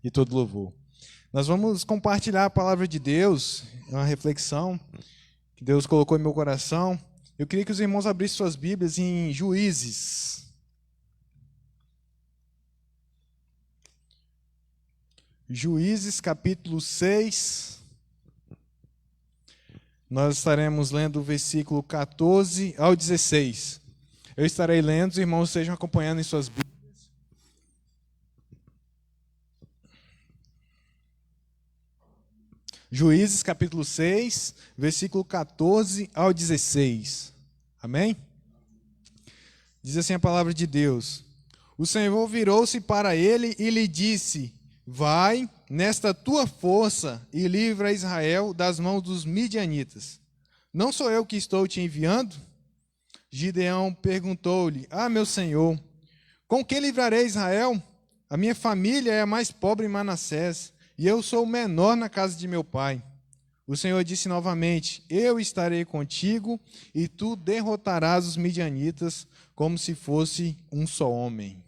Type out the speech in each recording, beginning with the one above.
e todo louvor. Nós vamos compartilhar a palavra de Deus, uma reflexão que Deus colocou em meu coração. Eu queria que os irmãos abrissem suas Bíblias em Juízes. Juízes, capítulo 6. Nós estaremos lendo o versículo 14 ao 16. Eu estarei lendo, os irmãos estejam acompanhando em suas Bíblias. Juízes, capítulo 6, versículo 14 ao 16. Amém? Diz assim a palavra de Deus. O Senhor virou-se para ele e lhe disse: vai nesta tua força e livra Israel das mãos dos midianitas. Não sou eu que estou te enviando? Gideão perguntou-lhe: meu senhor, com que livrarei Israel? A minha família é a mais pobre em Manassés, e eu sou o menor na casa de meu pai. O Senhor disse novamente: eu estarei contigo, e tu derrotarás os midianitas como se fosse um só homem.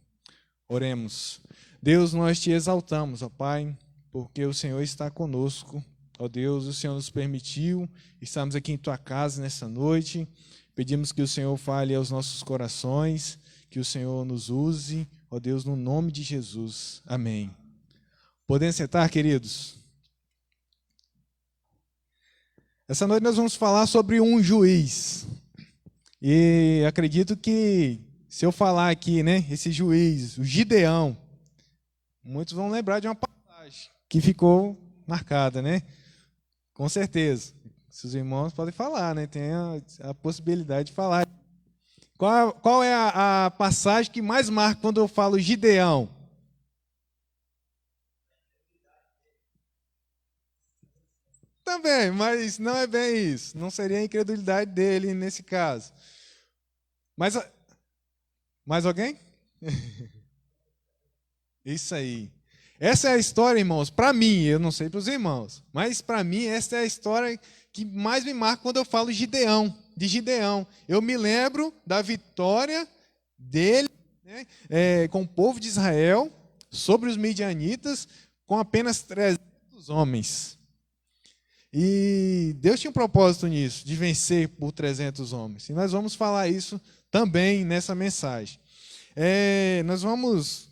Oremos. Deus, nós te exaltamos, ó Pai, porque o Senhor está conosco. Ó Deus, o Senhor nos permitiu estarmos aqui em tua casa nessa noite. Pedimos que o Senhor fale aos nossos corações, que o Senhor nos use, ó Deus, no nome de Jesus. Amém. Podem sentar, queridos? Essa noite nós vamos falar sobre um juiz. E acredito que, se eu falar aqui, esse juiz, o Gideão, muitos vão lembrar de uma passagem que ficou marcada, Com certeza. Se os irmãos podem falar, Tem a possibilidade de falar. Qual é a passagem que mais marca quando eu falo Gideão? Também, mas não é bem isso. Não seria a incredulidade dele nesse caso. Mais alguém? Isso aí. Essa é a história, irmãos, para mim, eu não sei para os irmãos, mas para mim essa é a história que mais me marca quando eu falo de Gideão. Eu me lembro da vitória dele com o povo de Israel sobre os midianitas com apenas 300 homens. E Deus tinha um propósito nisso, de vencer por 300 homens. E nós vamos falar isso também nessa mensagem. Nós vamos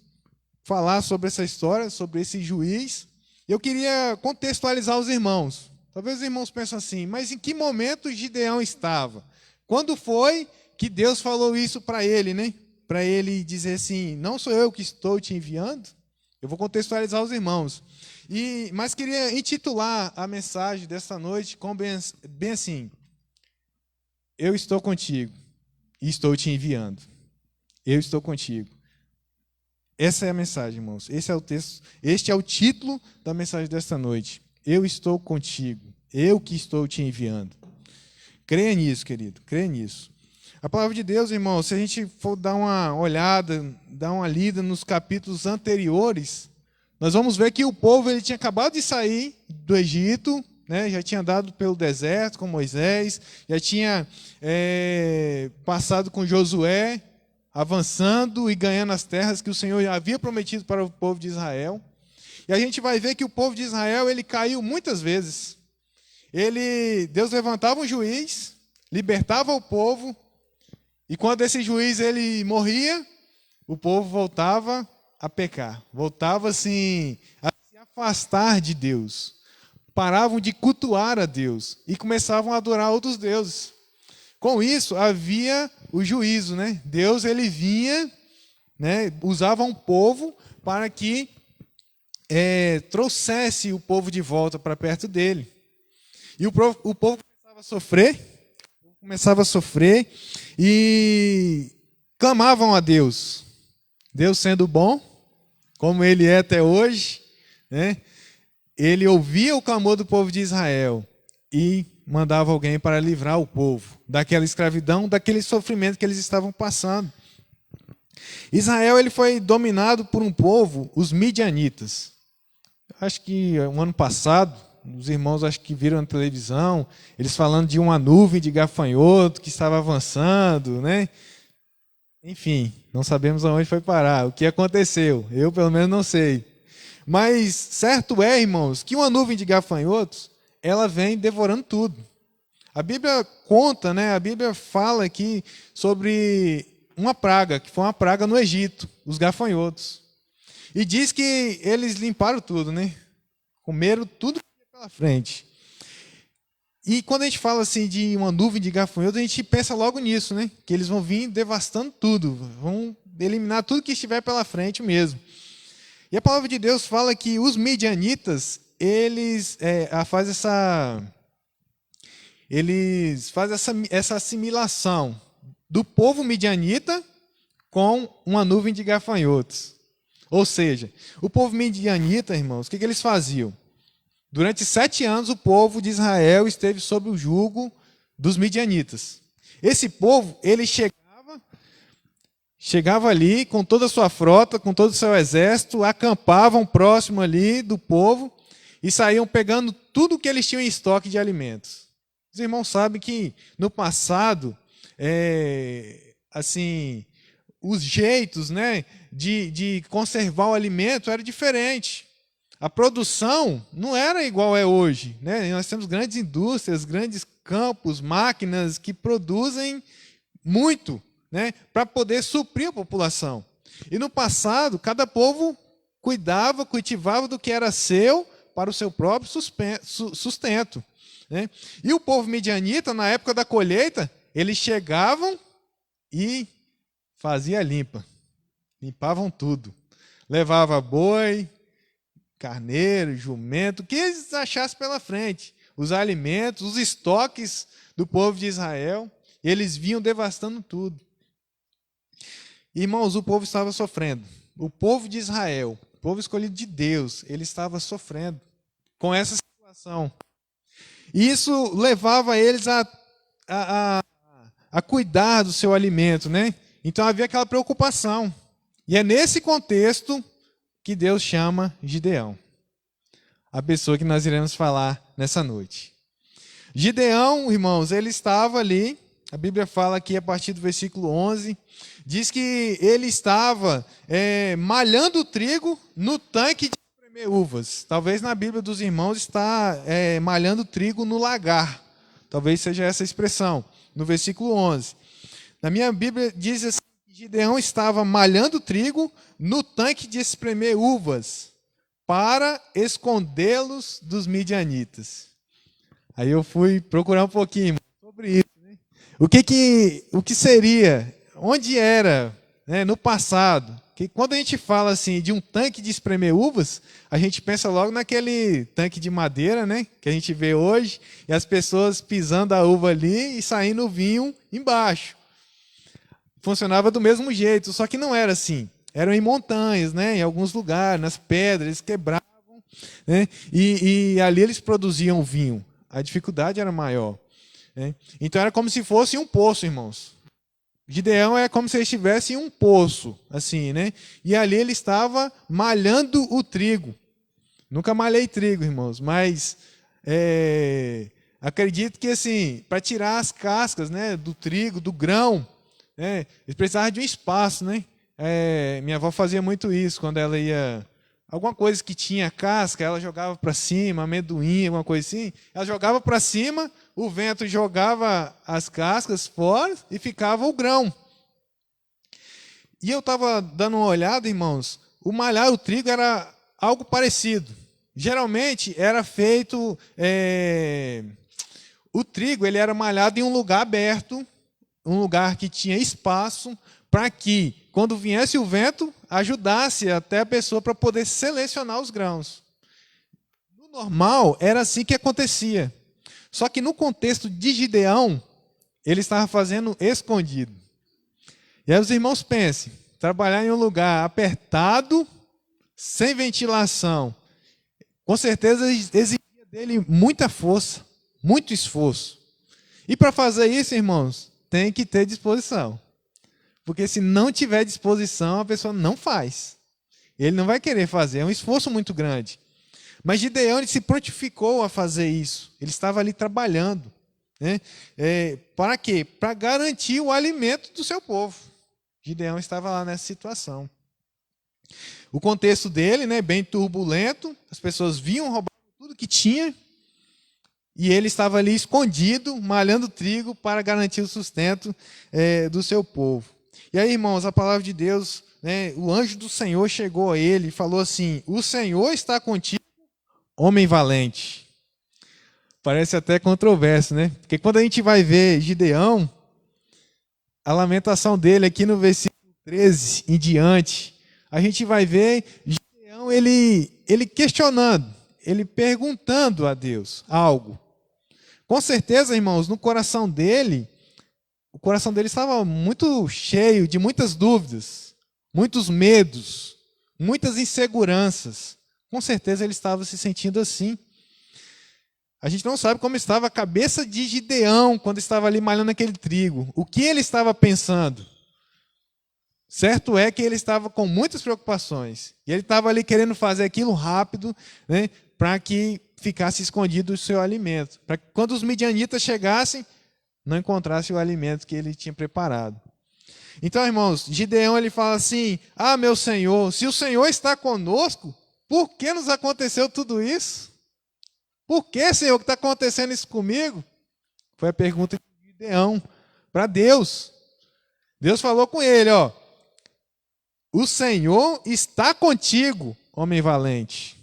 falar sobre essa história, sobre esse juiz. Eu queria contextualizar os irmãos. Talvez os irmãos pensem assim, mas em que momento Gideão estava? Quando foi que Deus falou isso para ele, Para ele dizer assim, não sou eu que estou te enviando? Eu vou contextualizar os irmãos. Mas queria intitular a mensagem desta noite com bem assim: eu estou contigo e estou te enviando. Eu estou contigo. Essa é a mensagem, irmãos. Esse é o texto, este é o título da mensagem desta noite. Eu estou contigo. Eu que estou te enviando. Creia nisso, querido. Creia nisso. A palavra de Deus, irmãos, se a gente for dar uma olhada, dar uma lida nos capítulos anteriores, nós vamos ver que o povo ele tinha acabado de sair do Egito, já tinha andado pelo deserto com Moisés, já tinha passado com Josué, avançando e ganhando as terras que o Senhor havia prometido para o povo de Israel. E a gente vai ver que o povo de Israel ele caiu muitas vezes. Deus levantava um juiz, libertava o povo, e quando esse juiz ele morria, o povo voltava a pecar, voltava assim, a se afastar de Deus, paravam de cultuar a Deus e começavam a adorar outros deuses. Com isso, havia o juízo, Deus, ele vinha, usava um povo para que trouxesse o povo de volta para perto dele. E o povo começava a sofrer e clamavam a Deus. Deus sendo bom, como ele é até hoje, ele ouvia o clamor do povo de Israel e mandava alguém para livrar o povo daquela escravidão, daquele sofrimento que eles estavam passando. Israel ele foi dominado por um povo, os midianitas. Acho que um ano passado, os irmãos acho que viram na televisão, eles falando de uma nuvem de gafanhoto que estava avançando, Enfim, não sabemos aonde foi parar, o que aconteceu. Eu, pelo menos, não sei. Mas certo é, irmãos, que uma nuvem de gafanhotos, ela vem devorando tudo. A Bíblia conta, né? A Bíblia fala aqui sobre uma praga, que foi uma praga no Egito, os gafanhotos. E diz que eles limparam tudo, né? Comeram tudo que ia pela frente. E quando a gente fala assim de uma nuvem de gafanhotos, a gente pensa logo nisso, né? Que eles vão vir devastando tudo, vão eliminar tudo que estiver pela frente mesmo. E a palavra de Deus fala que os midianitas, eles fazem essa assimilação do povo midianita com uma nuvem de gafanhotos. Ou seja, o povo midianita, irmãos, o que eles faziam? Durante 7 anos, o povo de Israel esteve sob o jugo dos midianitas. Esse povo, ele chegava ali com toda a sua frota, com todo o seu exército, acampavam próximo ali do povo e saíam pegando tudo que eles tinham em estoque de alimentos. Os irmãos sabem que no passado, os jeitos, né, de conservar o alimento era diferente. A produção não era igual é hoje, né? Nós temos grandes indústrias, grandes campos, máquinas que produzem muito, né, para poder suprir a população. E no passado, cada povo cuidava, cultivava do que era seu para o seu próprio sustento, né? E o povo midianita, na época da colheita, eles chegavam e faziam limpa. Limpavam tudo. Levava boi, carneiro, jumento, o que eles achassem pela frente. Os alimentos, os estoques do povo de Israel, eles vinham devastando tudo. Irmãos, o povo estava sofrendo. O povo de Israel, o povo escolhido de Deus, ele estava sofrendo com essa situação. E isso levava eles a cuidar do seu alimento, né? Então havia aquela preocupação. E é nesse contexto que Deus chama Gideão, a pessoa que nós iremos falar nessa noite. Gideão, irmãos, ele estava ali, a Bíblia fala aqui a partir do versículo 11, diz que ele estava malhando o trigo no tanque de espremer uvas. Talvez na Bíblia dos irmãos está malhando trigo no lagar. Talvez seja essa expressão, no versículo 11. Na minha Bíblia diz assim, Gideão estava malhando trigo no tanque de espremer uvas para escondê-los dos midianitas. Aí eu fui procurar um pouquinho sobre isso, né? O que seria, onde era, né, no passado? Que quando a gente fala assim de um tanque de espremer uvas, a gente pensa logo naquele tanque de madeira, né, que a gente vê hoje, e as pessoas pisando a uva ali e saindo o vinho embaixo. Funcionava do mesmo jeito, só que não era assim. Eram em montanhas, né, em alguns lugares, nas pedras, eles quebravam, né, e ali eles produziam vinho. A dificuldade era maior, né? Então era como se fosse um poço, irmãos. Gideão é como se ele estivesse em um poço, assim, né? E ali ele estava malhando o trigo. Nunca malhei trigo, irmãos, mas acredito que assim, para tirar as cascas, né, do trigo, do grão, eles precisavam de um espaço, né? Minha avó fazia muito isso quando ela ia... Alguma coisa que tinha casca, ela jogava para cima, amendoim, alguma coisa assim. Ela jogava para cima, o vento jogava as cascas fora e ficava o grão. E eu estava dando uma olhada, irmãos, o malhar o trigo era algo parecido. Geralmente era feito... O trigo ele era malhado em um lugar aberto, um lugar que tinha espaço, para que, quando viesse o vento, ajudasse até a pessoa para poder selecionar os grãos. No normal, era assim que acontecia. Só que no contexto de Gideão, ele estava fazendo escondido. E aí os irmãos pensem, trabalhar em um lugar apertado, sem ventilação, com certeza exigia dele muita força, muito esforço. E para fazer isso, irmãos, tem que ter disposição. Porque se não tiver disposição, a pessoa não faz. Ele não vai querer fazer, é um esforço muito grande. Mas Gideão ele se prontificou a fazer isso. Ele estava ali trabalhando, né? Para quê? Para garantir o alimento do seu povo. Gideão estava lá nessa situação. O contexto dele, né, bem turbulento, as pessoas vinham roubar tudo que tinha, e ele estava ali escondido, malhando trigo para garantir o sustento do seu povo. E aí, irmãos, a palavra de Deus, né, o anjo do Senhor chegou a ele e falou assim: o Senhor está contigo, homem valente. Parece até controverso, né? Porque quando a gente vai ver Gideão, a lamentação dele aqui no versículo 13 em diante, a gente vai ver Gideão ele questionando, ele perguntando a Deus algo. Com certeza, irmãos, no coração dele, o coração dele estava muito cheio de muitas dúvidas, muitos medos, muitas inseguranças. Com certeza ele estava se sentindo assim. A gente não sabe como estava a cabeça de Gideão quando estava ali malhando aquele trigo. O que ele estava pensando? Certo é que ele estava com muitas preocupações. E ele estava ali querendo fazer aquilo rápido, né, para que ficasse escondido o seu alimento. Para que quando os midianitas chegassem, não encontrasse o alimento que ele tinha preparado. Então, irmãos, Gideão ele fala assim: ah, meu Senhor, se o Senhor está conosco, por que nos aconteceu tudo isso? Por que, Senhor, que está acontecendo isso comigo? Foi a pergunta de Gideão para Deus. Deus falou com ele, ó: o Senhor está contigo, homem valente.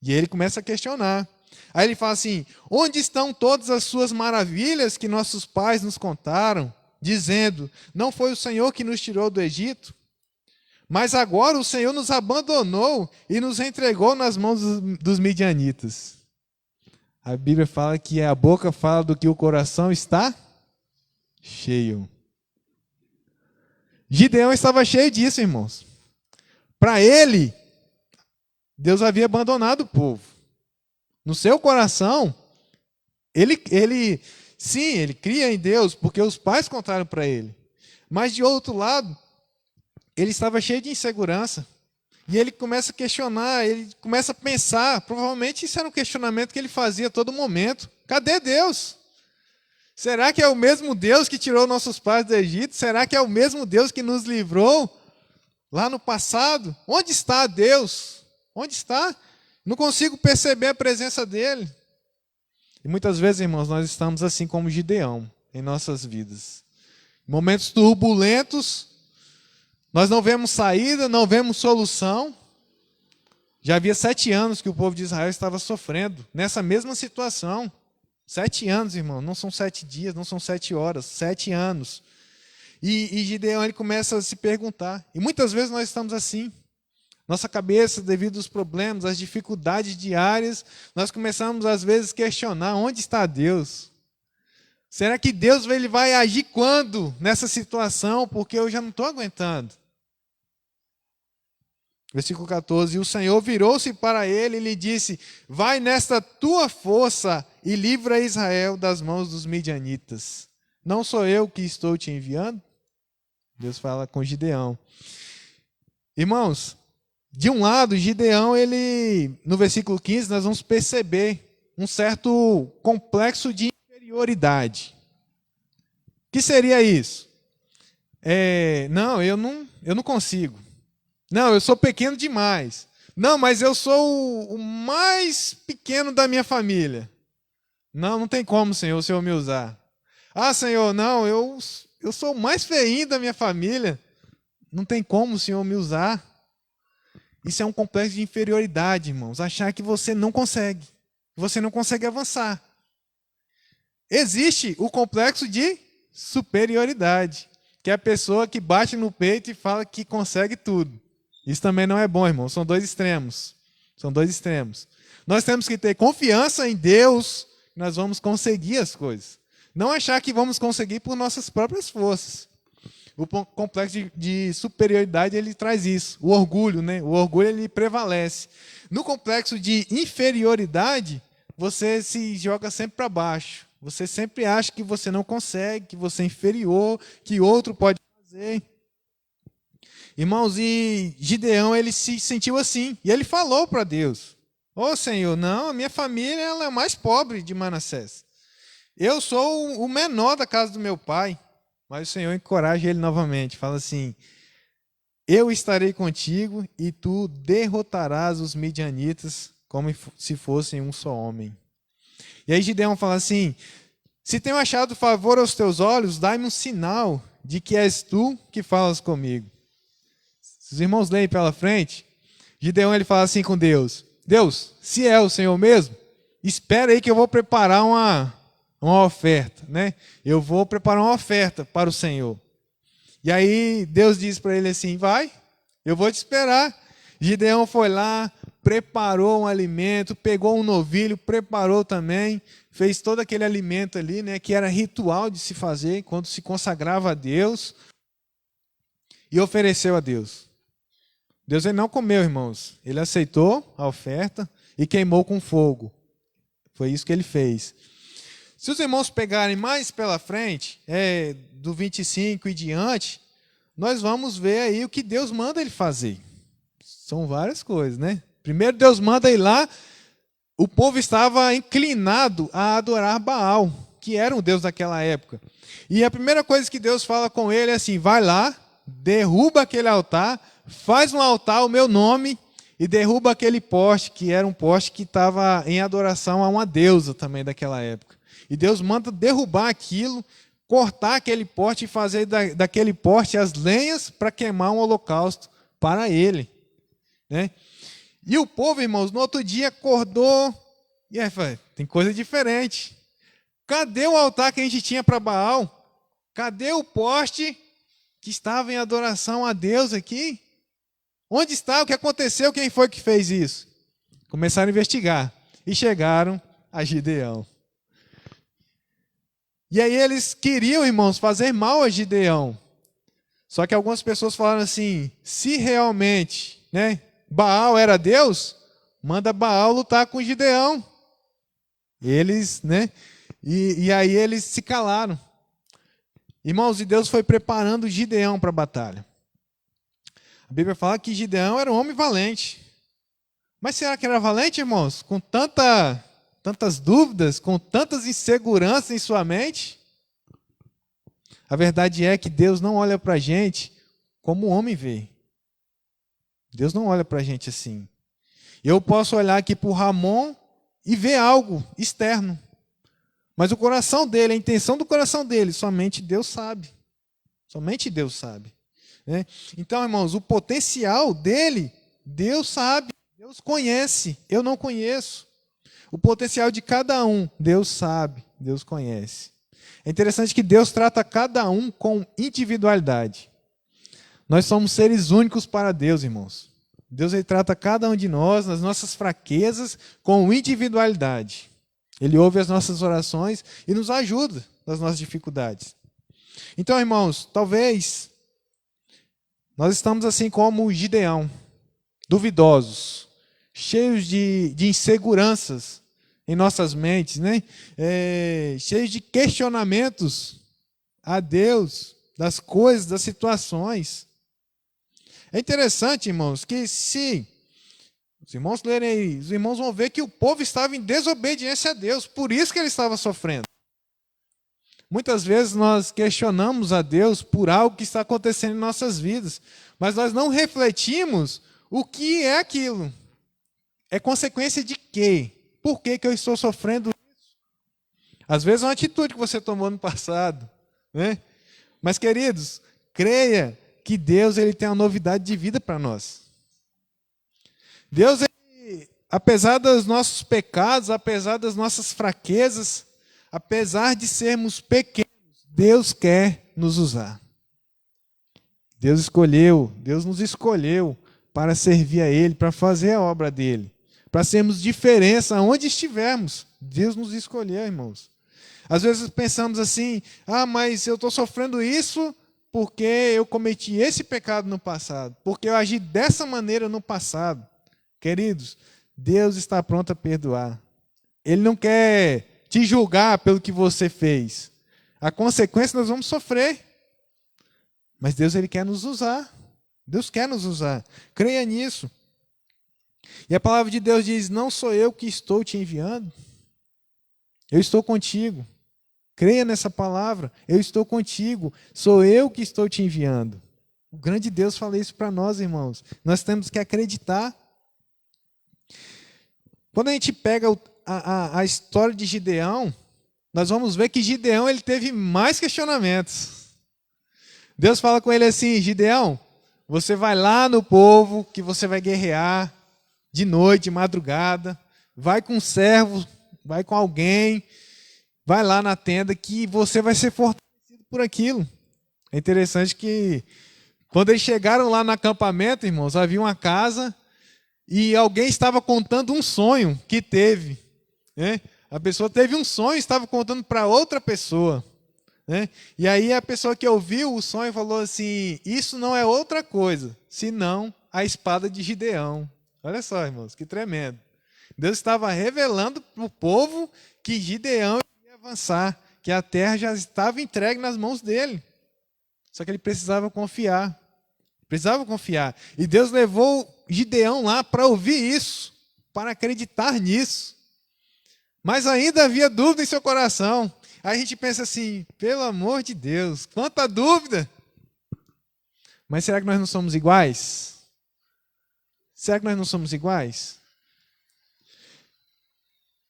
E ele começa a questionar. Aí ele fala assim: onde estão todas as suas maravilhas que nossos pais nos contaram, dizendo: não foi o Senhor que nos tirou do Egito? Mas agora o Senhor nos abandonou e nos entregou nas mãos dos midianitas. A Bíblia fala que a boca fala do que o coração está cheio. Gideão estava cheio disso, irmãos. Para ele, Deus havia abandonado o povo. No seu coração, ele cria em Deus, porque os pais contaram para ele. Mas, de outro lado, ele estava cheio de insegurança. E ele começa a questionar, ele começa a pensar, provavelmente isso era um questionamento que ele fazia a todo momento: cadê Deus? Será que é o mesmo Deus que tirou nossos pais do Egito? Será que é o mesmo Deus que nos livrou lá no passado? Onde está Deus? Onde está? Não consigo perceber a presença dele. E muitas vezes, irmãos, nós estamos assim como Gideão em nossas vidas. Em momentos turbulentos, nós não vemos saída, não vemos solução. Já havia 7 anos que o povo de Israel estava sofrendo nessa mesma situação. 7 anos, irmão, não são 7 dias, não são 7 horas, 7 anos. E Gideão ele começa a se perguntar. E muitas vezes nós estamos assim. Nossa cabeça, devido aos problemas, às dificuldades diárias, nós começamos às vezes a questionar: onde está Deus? Será que Deus ele vai agir quando nessa situação? Porque eu já não estou aguentando. Versículo 14: e o Senhor virou-se para ele e lhe disse: vai nesta tua força e livra Israel das mãos dos midianitas. Não sou eu que estou te enviando? Deus fala com Gideão. Irmãos, de um lado, Gideão, ele, no versículo 15, nós vamos perceber um certo complexo de inferioridade. O que seria isso? Não, eu não consigo. Não, eu sou pequeno demais. Não, mas eu sou o mais pequeno da minha família. Não tem como, Senhor, o Senhor me usar. Ah, Senhor, não, eu sou o mais feinho da minha família. Não tem como o Senhor me usar. Isso é um complexo de inferioridade, irmãos. Achar que você não consegue. Você não consegue avançar. Existe o complexo de superioridade, que é a pessoa que bate no peito e fala que consegue tudo. Isso também não é bom, irmão. São dois extremos. São dois extremos. Nós temos que ter confiança em Deus, que nós vamos conseguir as coisas. Não achar que vamos conseguir por nossas próprias forças. O complexo de superioridade, ele traz isso. O orgulho, né? O orgulho, ele prevalece. No complexo de inferioridade, você se joga sempre para baixo. Você sempre acha que você não consegue, que você é inferior, que outro pode fazer. Irmãos, e Gideão, ele se sentiu assim. E ele falou para Deus: ô Senhor, não, a minha família ela é a mais pobre de Manassés. Eu sou o menor da casa do meu pai. Mas o Senhor encoraja ele novamente. Fala assim: eu estarei contigo e tu derrotarás os midianitas como se fossem um só homem. E aí Gideão fala assim, se tenho achado favor aos teus olhos, dai-me um sinal de que és tu que falas comigo. Se os irmãos leem pela frente, Gideão ele fala assim com Deus, Deus, se é o Senhor mesmo, espera aí que eu vou preparar uma oferta, né? Eu vou preparar uma oferta para o Senhor. E aí Deus diz para ele assim, vai, eu vou te esperar. Gideão foi lá, preparou um alimento, pegou um novilho, preparou também, fez todo aquele alimento ali, né, que era ritual de se fazer quando se consagrava a Deus, e ofereceu a Deus. Deus ele não comeu, irmãos, ele aceitou a oferta e queimou com fogo. Foi isso que ele fez. Se os irmãos pegarem mais pela frente, do 25 e diante, nós vamos ver aí o que Deus manda ele fazer. São várias coisas, né? Primeiro Deus manda ir lá, o povo estava inclinado a adorar Baal, que era um deus daquela época. E a primeira coisa que Deus fala com ele é assim, vai lá, derruba aquele altar, faz um altar ao meu nome e derruba aquele poste, que era um poste que estava em adoração a uma deusa também daquela época. E Deus manda derrubar aquilo, cortar aquele poste e fazer daquele poste as lenhas para queimar um holocausto para ele. Né? E o povo, irmãos, no outro dia acordou e aí falou, tem coisa diferente. Cadê o altar que a gente tinha para Baal? Cadê o poste que estava em adoração a Deus aqui? Onde está? O que aconteceu? Quem foi que fez isso? Começaram a investigar e chegaram a Gideão. E aí eles queriam, irmãos, fazer mal a Gideão. Só que algumas pessoas falaram assim, se realmente, né, Baal era Deus, manda Baal lutar com Gideão. Eles, né? E aí eles se calaram. Irmãos, e Deus foi preparando Gideão para a batalha. A Bíblia fala que Gideão era um homem valente. Mas será que era valente, irmãos? Com tantas dúvidas, com tantas inseguranças em sua mente? A verdade é que Deus não olha para a gente como o homem vê. Deus não olha para a gente assim. Eu posso olhar aqui para o Ramon e ver algo externo. Mas o coração dele, a intenção do coração dele, somente Deus sabe. Somente Deus sabe. Né? Então, irmãos, o potencial dele, Deus sabe, Deus conhece, eu não conheço. O potencial de cada um, Deus sabe, Deus conhece. É interessante que Deus trata cada um com individualidade. Nós somos seres únicos para Deus, irmãos. Deus ele trata cada um de nós, nas nossas fraquezas, com individualidade. Ele ouve as nossas orações e nos ajuda nas nossas dificuldades. Então, irmãos, talvez nós estamos assim como Gideão, duvidosos, cheios de inseguranças em nossas mentes, né? Cheios de questionamentos a Deus, das coisas, das situações. É interessante, irmãos, que se os irmãos lerem aí, os irmãos vão ver que o povo estava em desobediência a Deus, por isso que ele estava sofrendo. Muitas vezes nós questionamos a Deus por algo que está acontecendo em nossas vidas, mas nós não refletimos o que é aquilo. É consequência de quê? Por que eu estou sofrendo isso? Às vezes é uma atitude que você tomou no passado, né? Mas, queridos, creia que Deus ele tem uma novidade de vida para nós. Deus, ele, apesar dos nossos pecados, apesar das nossas fraquezas, apesar de sermos pequenos, Deus quer nos usar. Deus nos escolheu para servir a Ele, para fazer a obra dEle, para sermos diferença aonde estivermos. Deus nos escolheu, irmãos. Às vezes pensamos assim, mas eu estou sofrendo isso porque eu cometi esse pecado no passado, porque eu agi dessa maneira no passado. Queridos, Deus está pronto a perdoar. Ele não quer te julgar pelo que você fez. A consequência nós vamos sofrer. Mas Deus ele quer nos usar. Deus quer nos usar. Creia nisso. E a palavra de Deus diz, não sou eu que estou te enviando. Eu estou contigo. Creia nessa palavra. Eu estou contigo. Sou eu que estou te enviando. O grande Deus fala isso para nós, irmãos. Nós temos que acreditar. Quando a gente pega a história de Gideão, nós vamos ver que Gideão ele teve mais questionamentos. Deus fala com ele assim: Gideão, você vai lá no povo que você vai guerrear de noite, de madrugada, vai com um servo, vai com alguém, vai lá na tenda que você vai ser fortalecido por aquilo. É interessante que quando eles chegaram lá no acampamento, irmãos, havia uma casa e alguém estava contando um sonho que teve, né? A pessoa teve um sonho e estava contando para outra pessoa, né? E aí a pessoa que ouviu o sonho falou assim: isso não é outra coisa, senão a espada de Gideão. Olha só, irmãos, que tremendo. Deus estava revelando para o povo que Gideão ia avançar, que a terra já estava entregue nas mãos dele. Só que ele precisava confiar. Precisava confiar. E Deus levou Gideão lá para ouvir isso, para acreditar nisso. Mas ainda havia dúvida em seu coração. Aí a gente pensa assim: pelo amor de Deus, quanta dúvida! Mas será que nós não somos iguais? Será que nós não somos iguais?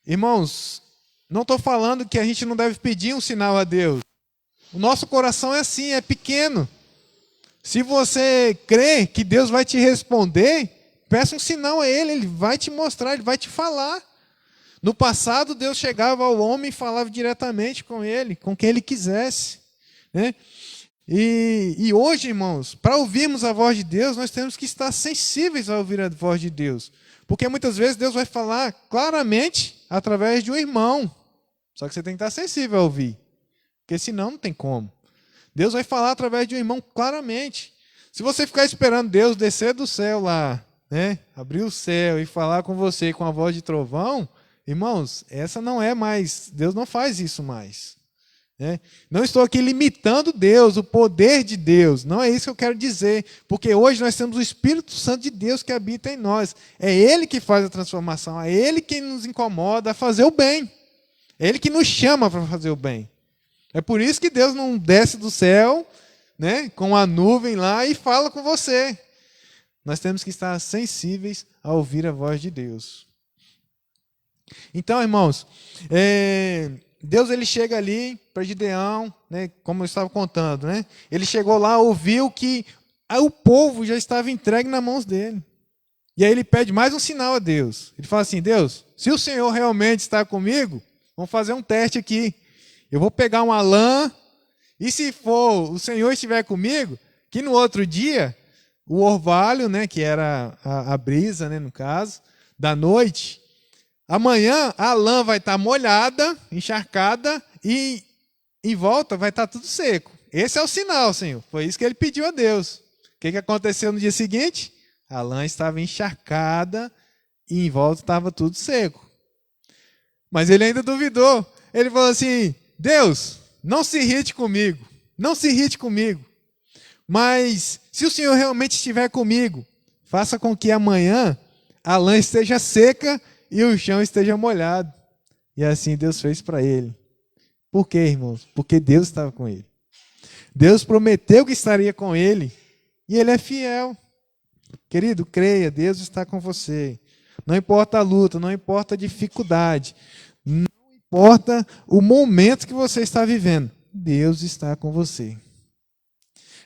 Irmãos, não estou falando que a gente não deve pedir um sinal a Deus. O nosso coração é assim, é pequeno. Se você crê que Deus vai te responder, peça um sinal a Ele, Ele vai te mostrar, Ele vai te falar. No passado, Deus chegava ao homem e falava diretamente com ele, com quem Ele quisesse, né? E hoje, irmãos, para ouvirmos a voz de Deus, nós temos que estar sensíveis a ouvir a voz de Deus. Porque muitas vezes Deus vai falar claramente através de um irmão. Só que você tem que estar sensível a ouvir. Porque senão não tem como. Deus vai falar através de um irmão claramente. Se você ficar esperando Deus descer do céu lá, né, abrir o céu e falar com você com a voz de trovão, irmãos, essa não é mais, Deus não faz isso mais. Né? Não estou aqui limitando Deus, o poder de Deus, não é isso que eu quero dizer, porque hoje nós temos o Espírito Santo de Deus que habita em nós. É Ele que faz a transformação, é Ele que nos incomoda a fazer o bem, é Ele que nos chama para fazer o bem. É por isso que Deus não desce do céu, né, com a nuvem lá e fala com você. Nós temos que estar sensíveis a ouvir a voz de Deus. Então, irmãos, Deus ele chega ali para Gideão, né, como eu estava contando, né? Ele chegou lá, ouviu que o povo já estava entregue nas mãos dele. E aí ele pede mais um sinal a Deus. Ele fala assim: Deus, se o Senhor realmente está comigo, vamos fazer um teste aqui. Eu vou pegar uma lã, e se for o Senhor estiver comigo, que no outro dia, o orvalho, né, que era a brisa, né, no caso, da noite, amanhã a lã vai estar molhada, encharcada, e em volta vai estar tudo seco. Esse é o sinal, Senhor. Foi isso que ele pediu a Deus. O que aconteceu no dia seguinte? A lã estava encharcada e em volta estava tudo seco. Mas ele ainda duvidou. Ele falou assim: Deus, não se irrite comigo, não se irrite comigo, mas se o Senhor realmente estiver comigo, faça com que amanhã a lã esteja seca e o chão esteja molhado. E assim Deus fez para ele. Por quê, irmãos? Porque Deus estava com ele. Deus prometeu que estaria com ele e ele é fiel. Querido, creia, Deus está com você. Não importa a luta, não importa a dificuldade, não importa o momento que você está vivendo, Deus está com você.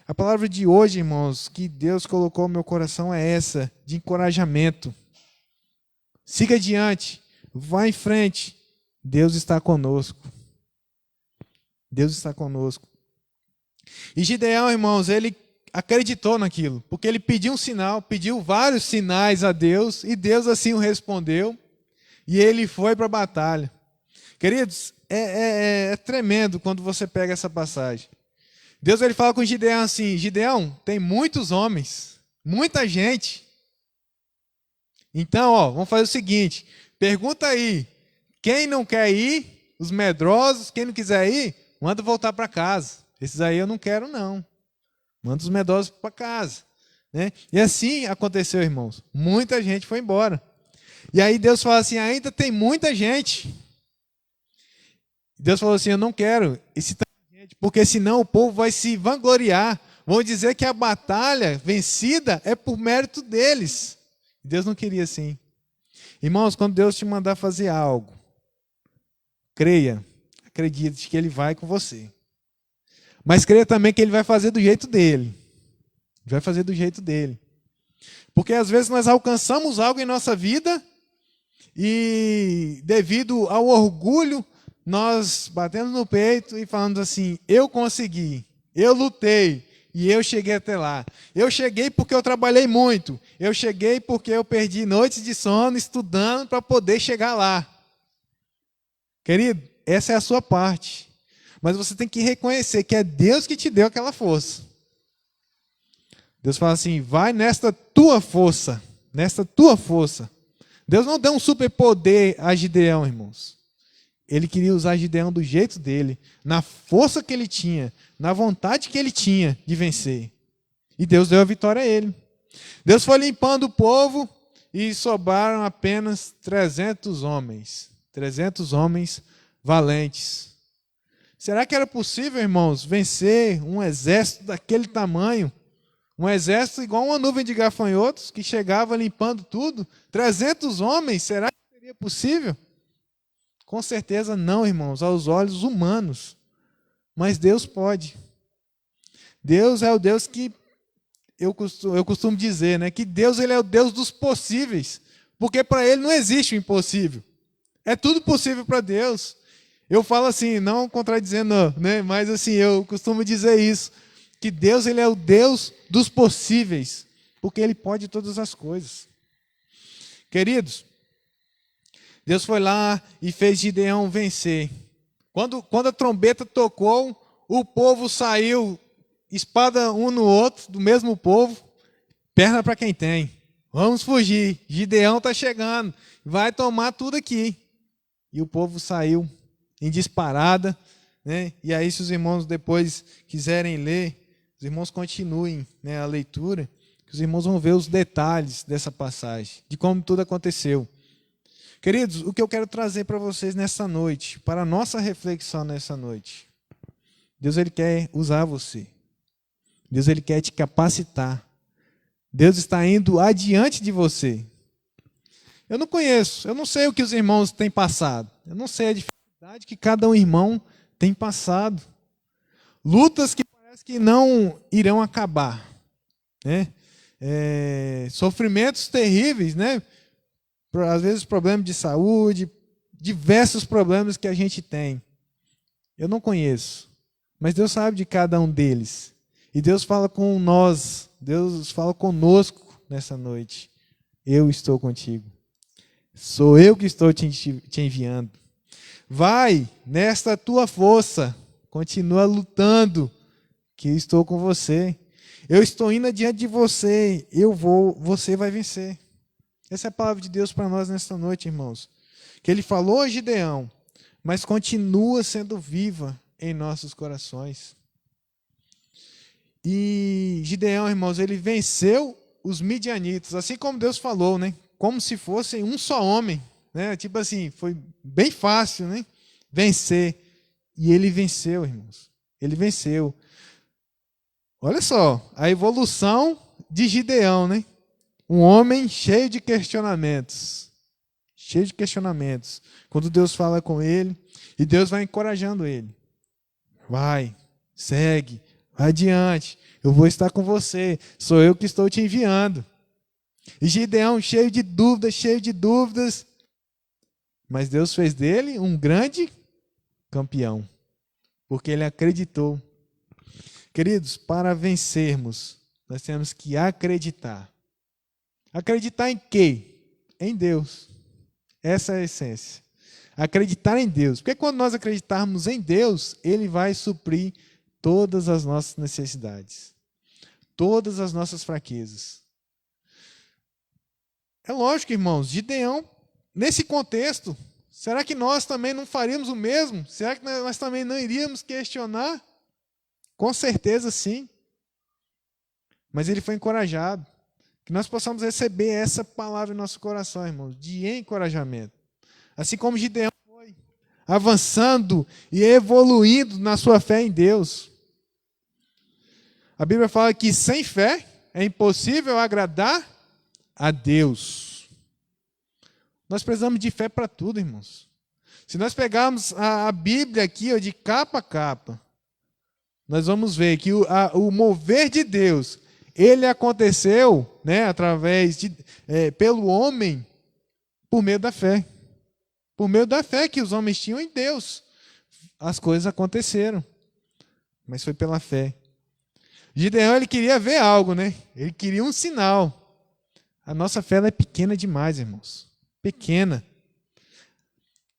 A palavra de hoje, irmãos, que Deus colocou no meu coração é essa, de encorajamento. Siga adiante, vá em frente. Deus está conosco. Deus está conosco. E Gideão, irmãos, ele acreditou naquilo, porque ele pediu um sinal, pediu vários sinais a Deus, e Deus assim o respondeu, e ele foi para a batalha. Queridos, é tremendo quando você pega essa passagem. Deus ele fala com Gideão assim: Gideão, tem muitos homens, muita gente. Então, vamos fazer o seguinte: pergunta aí, quem não quer ir, os medrosos, quem não quiser ir, manda voltar para casa. Esses aí eu não quero não. Manda os medrosos para casa. Né? E assim aconteceu, irmãos. Muita gente foi embora. E aí Deus fala assim: ainda tem muita gente. Deus falou assim: eu não quero esse tanto de gente, porque senão o povo vai se vangloriar, vão dizer que a batalha vencida é por mérito deles. Deus não queria assim. Irmãos, quando Deus te mandar fazer algo, creia, acredite que Ele vai com você. Mas creia também que Ele vai fazer do jeito dele. Vai fazer do jeito dele. Porque às vezes nós alcançamos algo em nossa vida e devido ao orgulho, nós batemos no peito e falamos assim, eu consegui, eu lutei e eu cheguei até lá. Eu cheguei porque eu trabalhei muito. Eu cheguei porque eu perdi noites de sono estudando para poder chegar lá. Querido, essa é a sua parte. Mas você tem que reconhecer que é Deus que te deu aquela força. Deus fala assim, vai nesta tua força, nesta tua força. Deus não deu um superpoder a Gideão, irmãos. Ele queria usar Gideão do jeito dele, na força que ele tinha, na vontade que ele tinha de vencer. E Deus deu a vitória a ele. Deus foi limpando o povo e sobraram apenas 300 homens. 300 homens valentes. Será que era possível, irmãos, vencer um exército daquele tamanho? Um exército igual uma nuvem de gafanhotos que chegava limpando tudo? 300 homens, será que seria possível? Com certeza não, irmãos, aos olhos humanos. Mas Deus pode. Deus é o Deus que, eu costumo dizer, né, que Deus ele é o Deus dos possíveis. Porque para Ele não existe o impossível. É tudo possível para Deus. Eu falo assim, não contradizendo, né, mas assim, eu costumo dizer isso. Que Deus ele é o Deus dos possíveis. Porque Ele pode todas as coisas. Queridos, Deus foi lá e fez Gideão vencer. Quando a trombeta tocou, o povo saiu, espada um no outro, do mesmo povo, perna para quem tem. Vamos fugir, Gideão está chegando, vai tomar tudo aqui. E o povo saiu em disparada, né? E aí se os irmãos depois quiserem ler, os irmãos continuem, né, a leitura, que os irmãos vão ver os detalhes dessa passagem, de como tudo aconteceu. Queridos, o que eu quero trazer para vocês nessa noite, para a nossa reflexão nessa noite. Deus ele quer usar você. Deus ele quer te capacitar. Deus está indo adiante de você. Eu não conheço, eu não sei o que os irmãos têm passado. Eu não sei a dificuldade que cada um irmão tem passado. Lutas que parece que não irão acabar, né? Sofrimentos terríveis, né? Às vezes problemas de saúde, diversos problemas que a gente tem. Eu não conheço, mas Deus sabe de cada um deles. E Deus fala com nós, Deus fala conosco nessa noite. Eu estou contigo. Sou eu que estou te enviando. Vai nesta tua força, continua lutando, que eu estou com você. Eu estou indo adiante de você, você vai vencer. Essa é a palavra de Deus para nós nesta noite, irmãos. Que Ele falou a Gideão, mas continua sendo viva em nossos corações. E Gideão, irmãos, ele venceu os midianitas, assim como Deus falou, né? Como se fossem um só homem, né? Tipo assim, foi bem fácil, né? Vencer. E ele venceu, irmãos. Ele venceu. Olha só, a evolução de Gideão, né? Um homem cheio de questionamentos. Cheio de questionamentos. Quando Deus fala com ele, e Deus vai encorajando ele. Vai, segue, vai adiante. Eu vou estar com você. Sou eu que estou te enviando. E Gideão cheio de dúvidas. Mas Deus fez dele um grande campeão. Porque ele acreditou. Queridos, para vencermos, nós temos que acreditar. Acreditar em quê? Em Deus. Essa é a essência. Acreditar em Deus. Porque quando nós acreditarmos em Deus, Ele vai suprir todas as nossas necessidades. Todas as nossas fraquezas. É lógico, irmãos, Gideão, nesse contexto, será que nós também não faríamos o mesmo? Será que nós também não iríamos questionar? Com certeza sim. Mas ele foi encorajado. Que nós possamos receber essa palavra em nosso coração, irmãos, de encorajamento. Assim como Gideão foi avançando e evoluindo na sua fé em Deus. A Bíblia fala que sem fé é impossível agradar a Deus. Nós precisamos de fé para tudo, irmãos. Se nós pegarmos a Bíblia aqui, ó, de capa a capa, nós vamos ver que o mover de Deus, ele aconteceu, né, pelo homem, por meio da fé. Por meio da fé que os homens tinham em Deus, as coisas aconteceram. Mas foi pela fé. Gideão, ele queria ver algo, né? Ele queria um sinal. A nossa fé ela é pequena demais, irmãos. Pequena.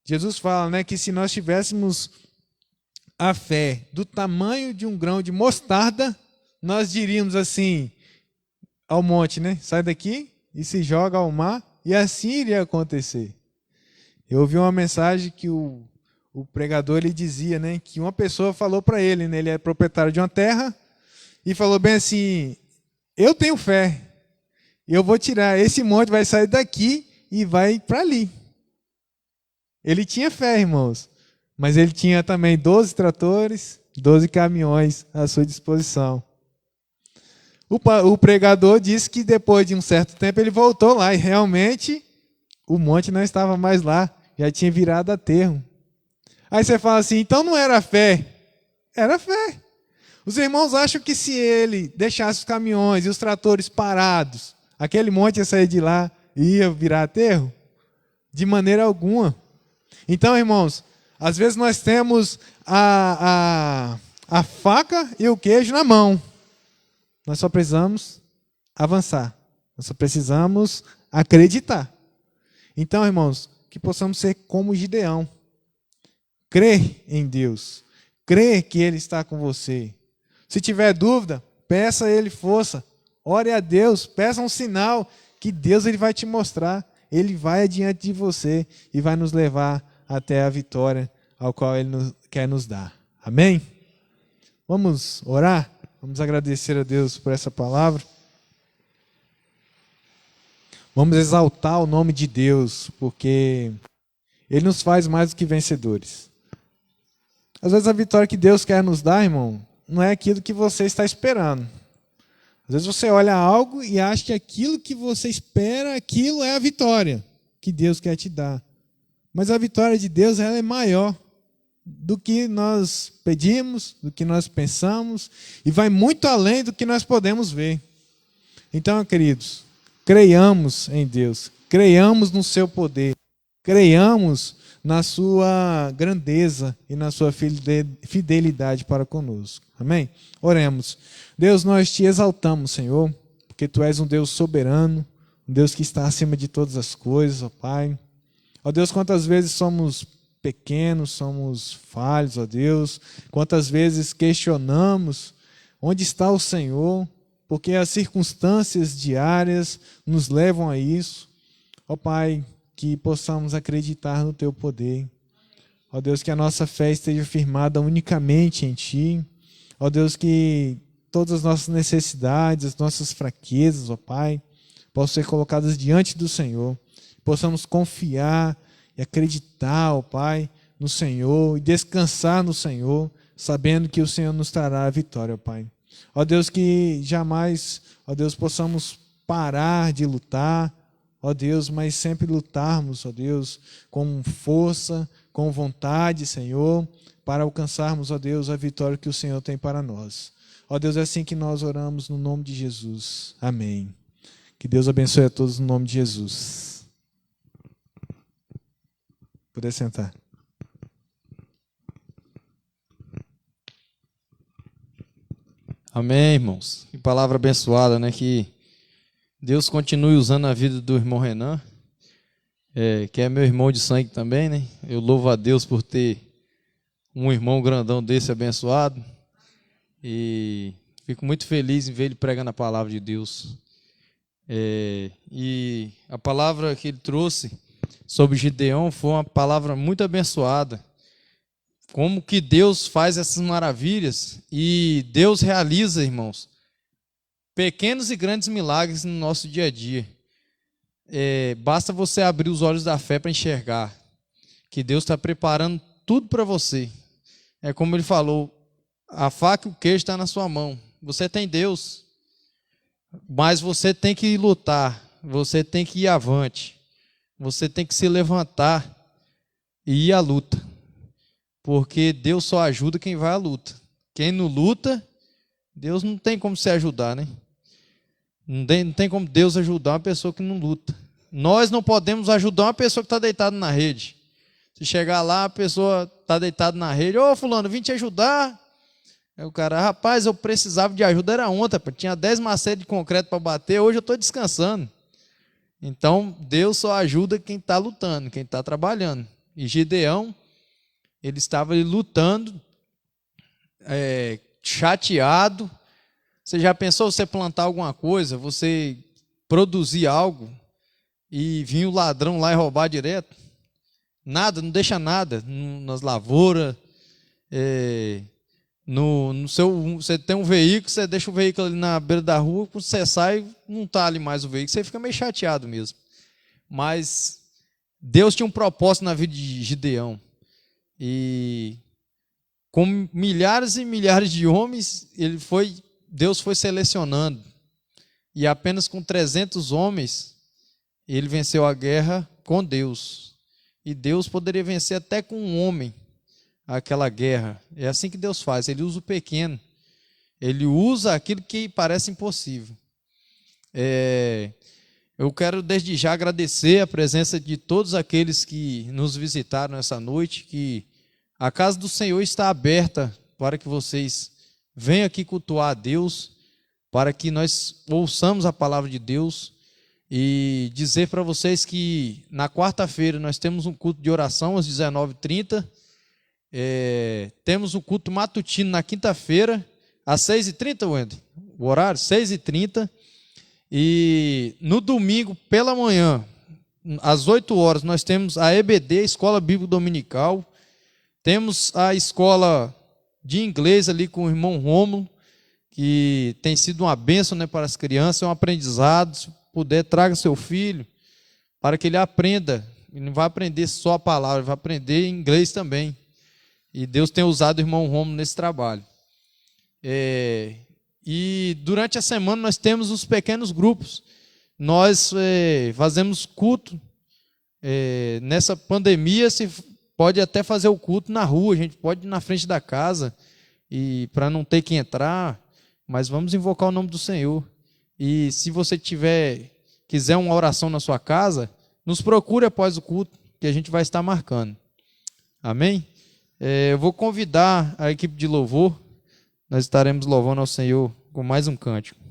Jesus fala, né, que se nós tivéssemos a fé do tamanho de um grão de mostarda, nós diríamos assim ao monte, né? Sai daqui e se joga ao mar, e assim iria acontecer. Eu ouvi uma mensagem que o pregador ele dizia, né, que uma pessoa falou para ele, né, ele é proprietário de uma terra, e falou bem assim: eu tenho fé, eu vou tirar, esse monte vai sair daqui e vai para ali. Ele tinha fé, irmãos, mas ele tinha também 12 tratores, 12 caminhões à sua disposição. O pregador disse que depois de um certo tempo ele voltou lá e realmente o monte não estava mais lá, já tinha virado aterro. Aí você fala assim, então não era fé? Era fé. Os irmãos acham que se ele deixasse os caminhões e os tratores parados, aquele monte ia sair de lá e ia virar aterro? De maneira alguma. Então, irmãos, às vezes nós temos a faca e o queijo na mão. Nós só precisamos avançar. Nós só precisamos acreditar. Então, irmãos, que possamos ser como Gideão. Crer em Deus. Crer que Ele está com você. Se tiver dúvida, peça a Ele força. Ore a Deus, peça um sinal que Deus ele vai te mostrar. Ele vai adiante de você e vai nos levar até a vitória ao qual Ele quer nos dar. Amém? Vamos orar? Vamos agradecer a Deus por essa palavra. Vamos exaltar o nome de Deus, porque Ele nos faz mais do que vencedores. Às vezes a vitória que Deus quer nos dar, irmão, não é aquilo que você está esperando. Às vezes você olha algo e acha que aquilo que você espera, aquilo é a vitória que Deus quer te dar. Mas a vitória de Deus ela é maior do que nós pedimos, do que nós pensamos, e vai muito além do que nós podemos ver. Então, queridos, creiamos em Deus, creiamos no seu poder, creiamos na sua grandeza e na sua fidelidade para conosco. Amém? Oremos. Deus, nós te exaltamos, Senhor, porque Tu és um Deus soberano, um Deus que está acima de todas as coisas, ó Pai. Ó Deus, quantas vezes somos pequenos, somos falhos, ó Deus, quantas vezes questionamos onde está o Senhor, porque as circunstâncias diárias nos levam a isso. Ó Pai, que possamos acreditar no Teu poder. Ó Deus, que a nossa fé esteja firmada unicamente em Ti. Ó Deus, que todas as nossas necessidades, as nossas fraquezas, ó Pai, possam ser colocadas diante do Senhor. Possamos confiar e acreditar, ó Pai, no Senhor e descansar no Senhor, sabendo que o Senhor nos trará a vitória, ó Pai. Ó Deus, que jamais, ó Deus, possamos parar de lutar, ó Deus, mas sempre lutarmos, ó Deus, com força, com vontade, Senhor, para alcançarmos, ó Deus, a vitória que o Senhor tem para nós. Ó Deus, é assim que nós oramos no nome de Jesus. Amém. Que Deus abençoe a todos no nome de Jesus. Poder sentar. Amém, irmãos. Que palavra abençoada, né? Que Deus continue usando a vida do irmão Renan, que é meu irmão de sangue também, né? Eu louvo a Deus por ter um irmão grandão desse abençoado. E fico muito feliz em ver ele pregando a palavra de Deus. E a palavra que ele trouxe sobre Gideão foi uma palavra muito abençoada. Como que Deus faz essas maravilhas e Deus realiza, irmãos, pequenos e grandes milagres no nosso dia a dia. Basta você abrir os olhos da fé para enxergar que Deus está preparando tudo para você. É como ele falou, a faca e o queijo está na sua mão. você tem Deus, mas você tem que lutar, você tem que ir avante, você tem que se levantar e ir à luta, porque Deus só ajuda quem vai à luta. Quem não luta, Deus não tem como se ajudar, né? Não tem como Deus ajudar uma pessoa que não luta. Nós não podemos ajudar uma pessoa que está deitada na rede. Se chegar lá, a pessoa está deitada na rede, ô fulano, vim te ajudar. Aí o cara, rapaz, eu precisava de ajuda, era ontem, tinha 10 macetes de concreto para bater, hoje eu estou descansando. Então, Deus só ajuda quem está lutando, quem está trabalhando. E Gideão, ele estava ali lutando, chateado. Você já pensou você plantar alguma coisa, você produzir algo e vir o ladrão lá e roubar direto? Nada, não deixa nada nas lavouras. Você tem um veículo, você deixa o veículo ali na beira da rua, quando você sai, não está ali mais o veículo, você fica meio chateado mesmo. Mas Deus tinha um propósito na vida de Gideão. E com milhares e milhares de homens, Deus foi selecionando. E apenas com 300 homens, ele venceu a guerra com Deus. E Deus poderia vencer até com um homem aquela guerra. É assim que Deus faz, ele usa o pequeno. Ele usa aquilo que parece impossível. Eu quero desde já agradecer a presença de todos aqueles que nos visitaram essa noite, que a casa do Senhor está aberta para que vocês venham aqui cultuar a Deus, para que nós ouçamos a palavra de Deus e dizer para vocês que na quarta-feira nós temos um culto de oração às 19h30, temos um culto matutino na quinta-feira às 6h30, Wendy, o horário 6h30, e no domingo pela manhã às 8h nós temos a EBD, Escola Bíblica Dominical, temos a escola de inglês ali com o irmão Rômulo, que tem sido uma bênção, né, para as crianças, é um aprendizado. Se puder, traga seu filho para que ele aprenda. Ele não vai aprender só a palavra, ele vai aprender inglês também. E Deus tem usado o irmão Rômulo nesse trabalho. E durante a semana nós temos os pequenos grupos. Nós fazemos culto. Nessa pandemia se pode até fazer o culto na rua, a gente pode ir na frente da casa, e para não ter que entrar, mas vamos invocar o nome do Senhor. E se você quiser uma oração na sua casa, nos procure após o culto, que a gente vai estar marcando. Amém? Eu vou convidar a equipe de louvor, nós estaremos louvando ao Senhor com mais um cântico.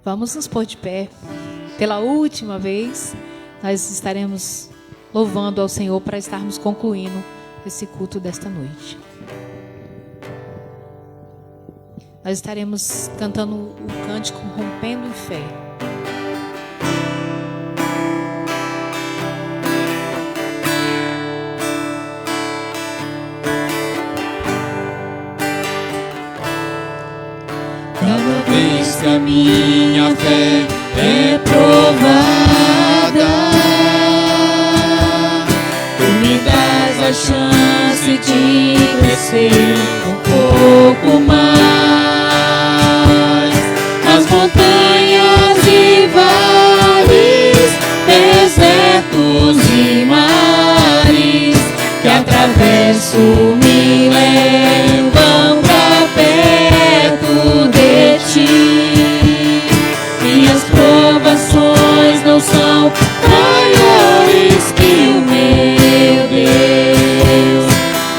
Vamos nos pôr de pé. Pela última vez, nós estaremos louvando ao Senhor para estarmos concluindo esse culto desta noite. Nós estaremos cantando o cântico Rompendo em Fé. Cada vez que a minha fé é provada, tu me dás a chance de crescer um pouco mais. As montanhas e vales, desertos e mares que atravesso me levam pra perto de ti. Minhas provações não são maiores que o meu Deus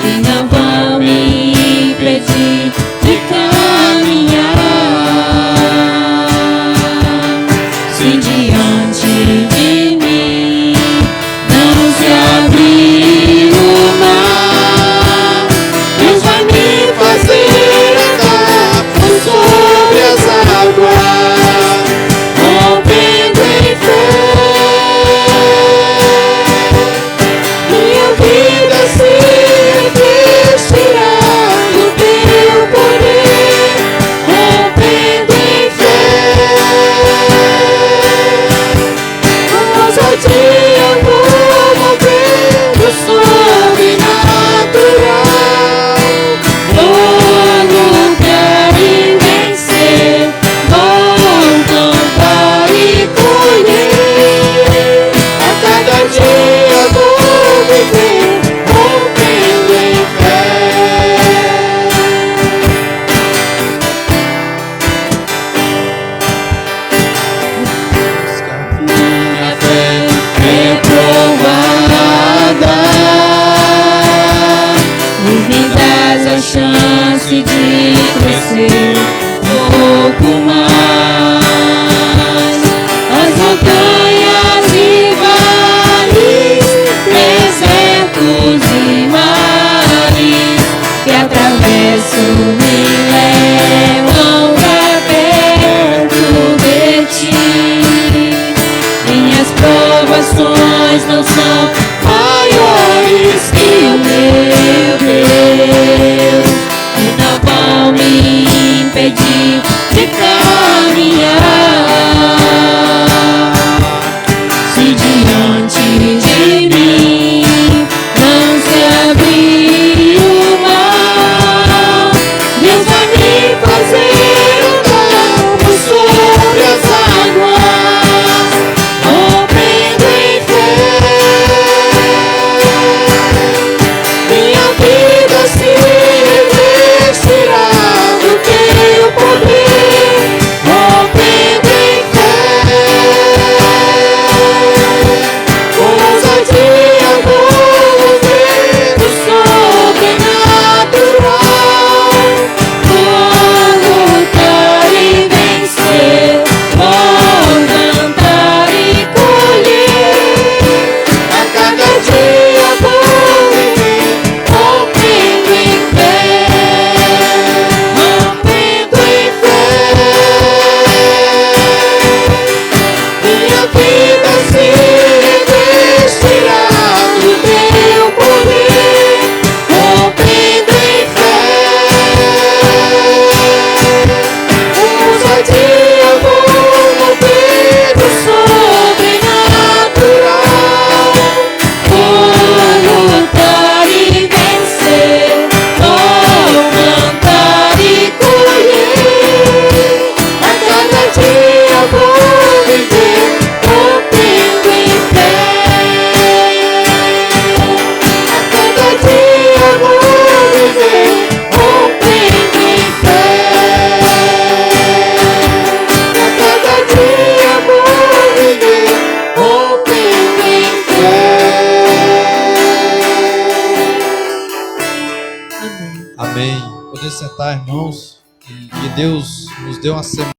e não vão me impedir de caminhar. Se diante de mim não se abrir o mar, maiores que o meu Deus, que não vão me impedir de caminhar. Se diante de mim não se abrir o mar, Deus vai me fazer andar por sobre as águas, rompendo em fé. Minha vida se revestirá do teu poder, rompendo em fé. Com ousadia vou mover o sobrenatural. Vou lutar e vencer, vou cantar e colher. A cada dia vou viver, rompendo em fé, rompendo em fé. Minha vida se revestirá do teu poder, rompendo em fé. Com ousadia vou mover o sobrenatural. Vou lutar e vencer, vou cantar e colher. A cada dia vou viver, rompendo em fé. A cada dia vou viver, rompendo em fé. A cada dia vou viver, rompendo em fé. Amém. Amém. Poder sentar, irmãos, e que Deus nos dê uma semana